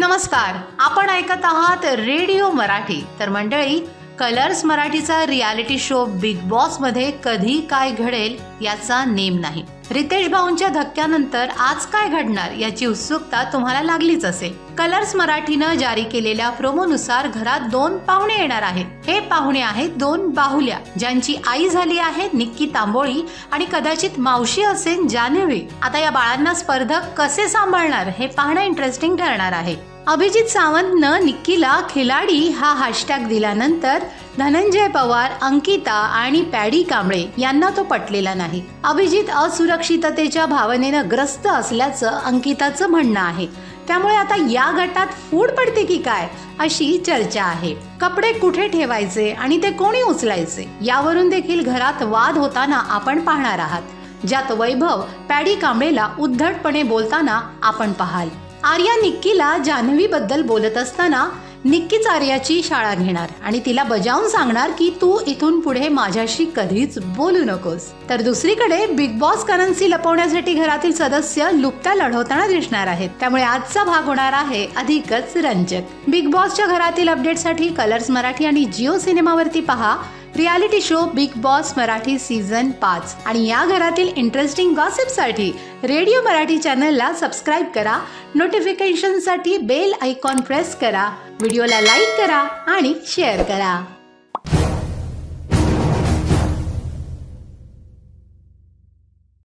नमस्कार, आपण ऐकत आहात रेडिओ मराठी। तर मंडळी, कलर्स मराठीचा रियालिटी शो बिग बॉस मध्ये कधी काय घडेल याचा नेम नाही। रितेश भाऊंच्या धक्क्यानंतर आज काय घडणार याची उत्सुकता तुम्हाला लागलीच असेल। कलर्स मराठीनं जारी केलेल्या प्रोमोनुसार घरात 2 पाहुणे येणार आहेत। हे पाहुणे आहेत 2 बाहुल्या, ज्यांची आई झाली आहे निक्की तांबोळी आणि कदाचित मावशी असेल जान्हवी। आता या बाळांना स्पर्धक कसे सांभाळणार हे पाहणं इंटरेस्टिंग ठरणार आहे। अभिजित सावंतनं निक्कीला खिलाडी हा हॅशटॅग दिल्यानंतर धनंजय पवार, अंकिता आणि पॅडी कांबळे यांना तो पटलेला नाही। अभिजित असुरक्षिततेच्या भावनेनं ग्रस्त असल्याचं अंकिताचं म्हणणं आहे। त्यामुळे आता या गटात फूट पडते की काय अशी चर्चा आहे। कपडे कुठे ठेवायचे आणि ते कोणी उचलायचे यावरून देखील घरात वाद होताना आपण पाहणार आहात, ज्यात वैभव पॅडी कांबळेला उद्धटपणे बोलताना आपण पाहाल। आर्या निक्कीला जान्हवी बद्दल बोलत असताना निक्कीच आर्याची शाळा घेणार आणि तिला बजावून सांगणार की तू इथून पुढे माझ्याशी कधीच बोलू नकोस। तर दुसरीकडे बिग बॉस करन्सी लपवण्यासाठी घरातील सदस्य लुप्त्या लढवताना दिसणार आहेत। त्यामुळे आजचा भाग होणार आहे अधिकच रंजक। बिग बॉसच्या घरातील अपडेटसाठी कलर्स मराठी आणि जिओ सिनेमावरती पहा reality show big boss Marathi season 5 आणि या घरातील इंटरेस्टिंग गॉसिपसाठी रेडिओ मराठी चॅनलला सबस्क्राइब करा। नोटिफिकेशनसाठी बेल आयकॉन प्रेस करा। व्हिडिओला लाईक करा आणि शेअर करा।